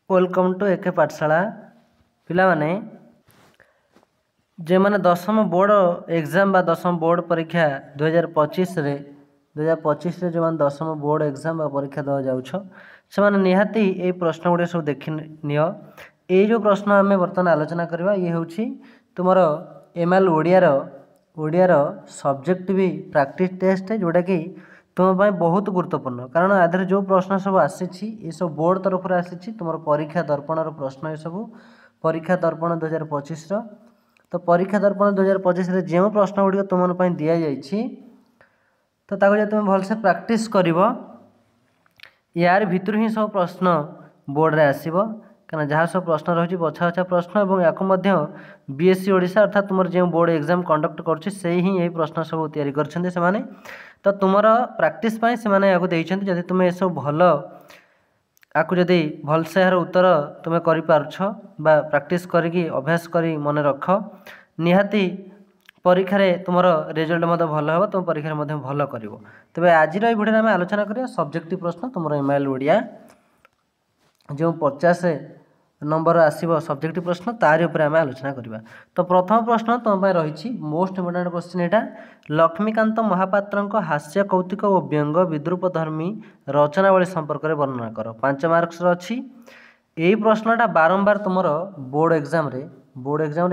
Welcome to एके पाठशाला पिला माने जे माने दशम बोर्ड एग्जाम बा दशम बोर्ड परीक्षा 2025 रे जो माने दशम बोर्ड एग्जाम बा परीक्षा दवा जाउछ से माने निहाती ए प्रश्न गुडे सब देखि नियो। ए जो प्रश्न आमे वर्तमान आलोचना करबा ये होछि तुमर एमएल ओडिया रो सब्जेक्ट भी प्रैक्टिस टेस्ट है जोटा कि तुम बहुत गुरुत्वपूर्ण कारण आधर जो प्रश्न सब आसी ये सब बोर्ड तरफ आसी तुम परीक्षा दर्पण प्रश्न ये सब परीक्षा दर्पण 2025 तो परीक्षा दर्पण 2025 जो प्रश्न गुड़िक तुम दि जाइए तो तुम भलसे प्रैक्टिस कर यार भितर ही सब प्रश्न बोर्ड रे आसीबो कारण जहाँ सब प्रश्न रही बछा बछा प्रश्न और या बीएससी ओडिशा अर्थात तुम जो बोर्ड एग्जाम कंडक्ट कर यही प्रश्न सब तैयारी कर तो तुम प्रैक्टिस से तुम ये सब भल आपको जदि भलसे यार उत्तर तुम कर प्रैक्टिस करके अभ्यास कर मन रख निहाती परीक्षा तुम रिजल्ट भल हे तुम परीक्षा भल कर तेज आज भिडियो आम आलोचना करिया सब्जेक्टिव प्रश्न तुम एमआईएल ओडिया जो 50 नंबर आसो सब्जेक्टिव प्रश्न तारी उपर आम आलोचना करवा। तो प्रथम प्रश्न तुम रही मोस्ट इम्पोर्टाट क्वेश्चन यहाँ लक्ष्मीकांत महापात्र हास्य कौतुक और व्यंग विद्रूप धर्मी रचनावली संपर्क में वर्णना कर 5 मार्क्स अच्छी यही प्रश्नटा बारंबार तुम बोर्ड एग्जाम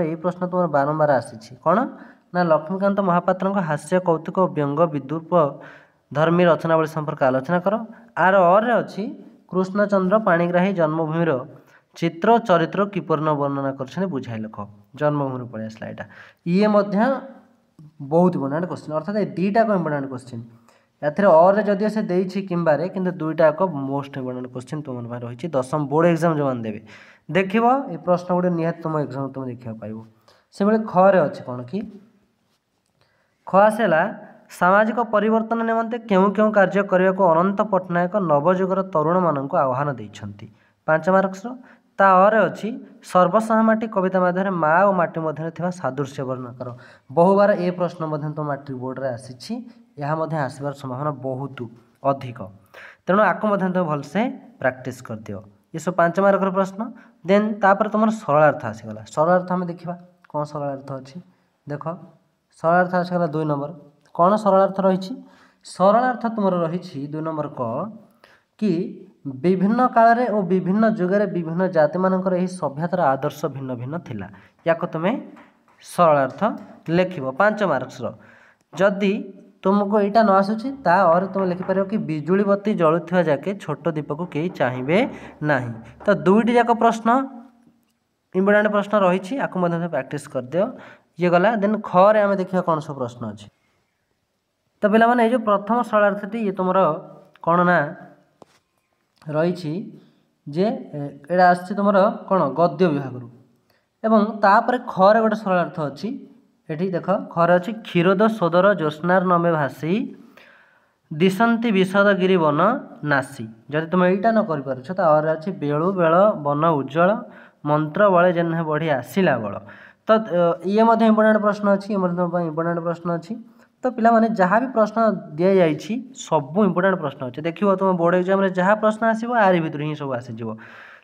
यही प्रश्न तुम बारंबार आसी कौन ना लक्ष्मीकांत महापात्र हास्य कौतुक और व्यंग विद्रूप धर्मी रचनावली संपर्क आलोचना कर आर अच्छी कृष्णचंद्र पाणिग्राही जन्मभूमि चित्र चरित्र किपर वर्णना कर बुझाई लिख जन्मभूमि पड़े आसला ये बहुत इम्पोर्टाट क्वेश्चन अर्थात ये दुईटा इम्पोर्टाट क्वेश्चन या जदिव से देछि किंबारे किंतु दुईटा मोस्ट इम्पोर्टाट क्वेश्चन तुम रही दशम बोर्ड एग्जाम जो मैंने देवे देख ये प्रश्न गुड़े निहत तुम एग्जाम तुम देखा पाइब से भाई खरे अच्छे कौन कि ख आसला सामाजिक परिवर्तन निमंते क्यों क्यों कार्य करने को अनंत पट्टनायक नवजुगर तरुण मानक आह्वान देइछंती 5 मार्क्स तार अच्छी सर्वसहमाटी कविता मध्य माँ और माटी मध्य सादृश्य वर्णना कर बहुबार ए प्रश्न तो मैट्रिक बोर्ड रे आसी आसबार संभावना बहुत अधिक तेणु आपको तुम भलसे प्रैक्टिस कर दियो ये सब 5 मार्क प्रश्न देन तापर तुम सरलार्थ आसीगला सरलार्थ आम देखा कौन सरलार्थ अच्छी देख सरलार्थ आसीगला 2 नंबर कौन सरलार्थ रही सरलार्थ तुम रही 2 नंबर क कि विभिन्न काल और विभिन्न जुगे विभिन्न जाति मानकर यही सभ्यतार आदर्श भिन्न भिन्न थिला या तुम्हें सरलार्थ लिख 5 मार्क्स जदि तुमको यहाँ न आसूँ और तुम लिखिपर कि बिजुली बत्ती जलुवा जाके छोट दीप को कहीं चाहिए ना तो दुईटी जाक प्रश्न इम्पोर्टाट प्रश्न रही आपको प्रैक्टिस कर दियो ये गला देन खरे आम देखा कौन सब प्रश्न अच्छे तो पे मैंने जो प्रथम सरलार्थटी ये तुम कौन ना रही जे एटा आसी तुम कौन गद्य विभाग एवं तापर खरे गोटे सरलार्थ अच्छी एठी देख खरे अच्छी क्षीरोद सोदर ज्योत्स्नार नमे भासी दिशंती विशदगिरी वन नासी जदि तुम यहीटा न कर अच्छी बेलू बेल वन उज्जवल मंत्र बड़े जेने बढ़ी आसला बल तो ये इम्पोर्टाट प्रश्न अच्छी इम्पोर्टाट प्रश्न अच्छी तो पिला माने जहाँ भी प्रश्न दि जाइए सब इम्पोर्टाट प्रश्न अच्छे देखिए तुम बोर्ड एग्जाम जहाँ प्रश्न आसो आरी भितर ही सब आसीज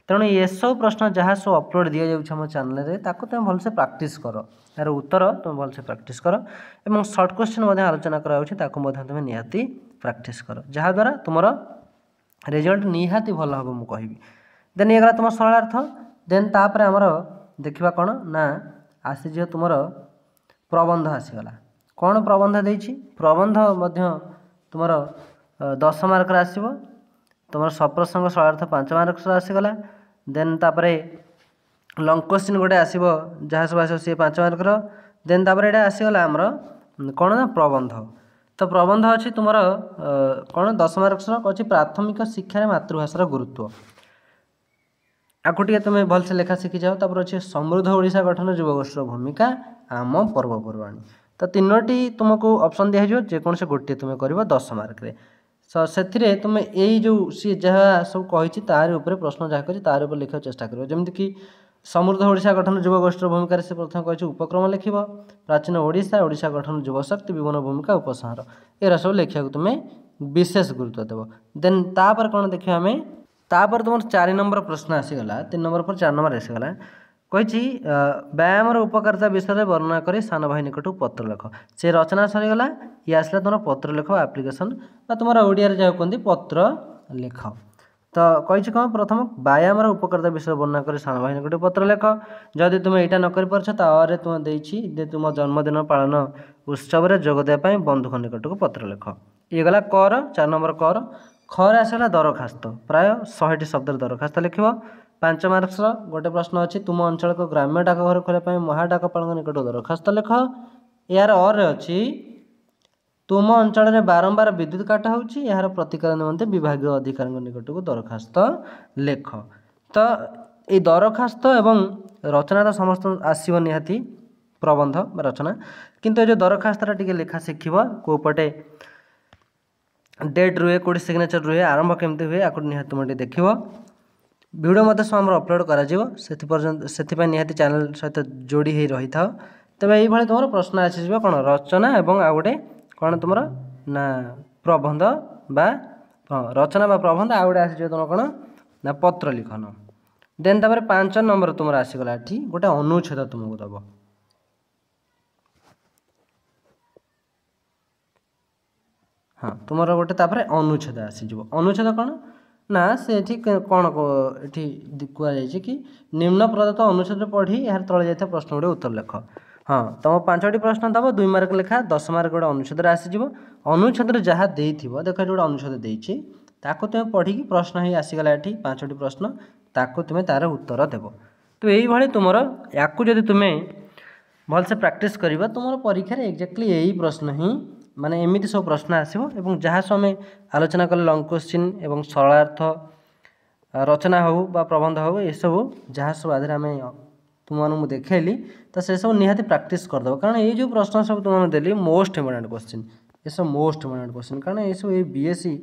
तेणु ये सब प्रश्न जहाँ सब अपलोड दि जाम चैनल तुम भलसे प्रैक्टिस कर यार उत्तर तुम भलसे प्रैक्टिस कर और सर्ट क्वेश्चन आलोचना कराऊँ तुम निहाती प्रैक्टिस कर जहाँद्वारा तुम रिजल्ट निहाती भल हम मुझे कहबी देन ये गला तुम सरलार्थ देन तापर आमर देखा कौन ना आसीज तुम प्रबंध आसीगला कौन प्रबंध देछि प्रबंध तुम 10 मार्क आसो तुम सप्रसंग सरलार्थ 5 मार्क्स आसीगला देन तापरे लंग क्वेश्चन गोटे आसो जहाँ सब आस सी 5 मार्क देन तापर यहाँ आसीगला आमर कौन ना प्रबंध तो प्रबंध अच्छी तुम कौन 10 मार्क्स अच्छी प्राथमिक शिक्षा मातृभाषार गुरुत्व आपको टे तुम भलसे लेखा शिखी जाओ तापर अच्छे समृद्ध ओडिशा गठन युवगोष्ठीर भूमिका आम पर्वपर्वाणी तो 3टी तुमको ऑप्शन दिखाई जेकोसी गोटे तुम कर 10 मार्क से तुम यही जो सी जहाँ सब कही तार उपर प्रश्न जहाँ करी तार उपर लिखा चेष्टा कर जमीक समृद्ध ओडिशा गठन युवगोष्ठीर भूमिका से प्रथम कही उपक्रम लिख प्राचीन ओडिशा ओडिशा गठन युवशक्ति विभिन्न भूमिका उपसंहार एरा सब लिखा तुम्हें विशेष गुरुत्व देव देन तापर कौन देखिए आम तापर तुम 4 नंबर प्रश्न आसीगला 3 नंबर पर 4 नंबर आसीगला कही व्यायाम उपकारिता विषय में वर्णना कर सान भाई निकट पत्र लेख से रचना सरीगला ये आसला तुम पत्र लेख आप्लिकेसन तुम ओडिया जहाँ कहते पत्र लेख तो कही कौन प्रथम व्यायाम उपकारिता विषय वर्णना कर सान भाई निकट पत्र लेख जदि तुम यहाँ न कर तुम दे तुम जन्मदिन पालन उत्सव में जोगदेवाई बंधुक निकट को पत्र लेख ये गला कर 4 नंबर कर खर आसला दरखास्त प्राय 100टी शब्द दरखास्त लिख 5 मार्क्स गोटे प्रश्न अच्छी तुम अंचल को ग्राम्य डाकघर खोलने महाडाकपाल निकट दरखास्त लेख यार और अच्छी तुम अंचल में बारंबार विद्युत काट होची यार प्रतिकार निमंते विभागीय अधिकारी निकट को दरखास्त लेख तो ये दरखास्त एवं रचना तो समस्त आसव निहाती प्रबंध रचना किंतु जो दरखास्तटा टिके लेखा शिखब कोपटे डेट रुहे कोटी सिग्नेचर रुहे आरंभ केमती हुए आपको निहाती तुम देख वीडियो मत समय अपलोड कर निहाती चैनल सहित जोड़ी हो रही था तेज ये तुम प्रश्न आसी कौन रचना और आ गए कौन तुम ना प्रबंध बा रचना बा प्रबंध आ गए आसी तुम कौन ना पत्र लिखन देन तापर 5 नंबर तुम आसीगला ये गोटे अनुच्छेद तुमको दब हाँ तुम गोटे तापर अनुच्छेद आसीज अनुच्छेद कौन ना से कौन ये कहुई कि निम्न प्रदत्त अनुच्छेद पढ़ी यार तले जाता प्रश्न गुड़े उत्तर लेख हाँ तुम 5टी प्रश्न दब 2 मार्क लेखा 10 मार्क गोटे अनुच्छेद आसीज अनुच्छेद जहाँ देव देख गोटे अनुच्छेद देती ताको तुम पढ़ी प्रश्न ही आसीगला ये 5टी प्रश्न ताको तुम तार उत्तर देव तो यही तुम या तुम्हें भलसे प्रैक्टिस कर तुम परीक्षा एक्जाक्टली यही प्रश्न ही माने एमती सब प्रश्न आसो एवं जहाँ सब आम आलोचना कले लंग क्वेश्चन एवं सरलार्थ रचना हो बा प्रबंध हो ये सब जहाँ सब आधार आम तुम देखली तो से सब निहाती प्रैक्टिस करदेव कारण ये जो प्रश्न सब तुम देली मोस्ट इम्पोर्टेंट क्वेश्चन ये सब मोस्ट इम्पोर्टेंट क्वेश्चन कारण ये सब बीएससी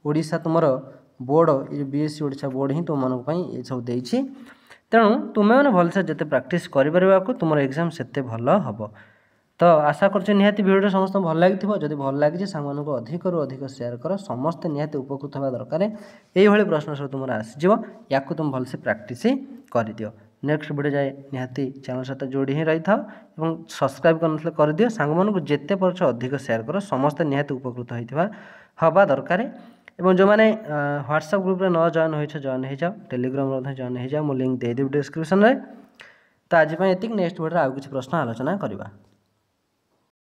ओडिशा तुम बोर्ड ये बीएससी ओडिशा बोर्ड ही तुम ये सब देती तेणु तुम्हें मैंने भलसे जिते प्रैक्टिस कर तुम एग्जाम से भल हम तो आशा कर निहाती भिडियो समस्त भल लगी जब भल लगी सांग अधिक अधिक शेयर कर समस्ते निहाती उपकृत होगा दरकार ये प्रश्न सब तुम आसीज या तुम भलसे प्रैक्टिस करदियो नेक्स्ट वीडियो जाए निहाती चैनल सहित जोड़ी ही रही था और सब्सक्राइब कर करदियो सांग मानू जिते पार्छ अधिक शेयर कर समस्ते निहाती उपकृत होता हवा दरकार एवं जो मैंने व्हाट्सएप ग्रुप में न जॉइन हो जॉइन हो जाओ टेलीग्राम जॉइन हो जाओ लिंक देदेवी डिस्क्रिप्शन में तो आज ये नेक्स्ट वीडियो आउ किसी प्रश्न आलोचना करवा।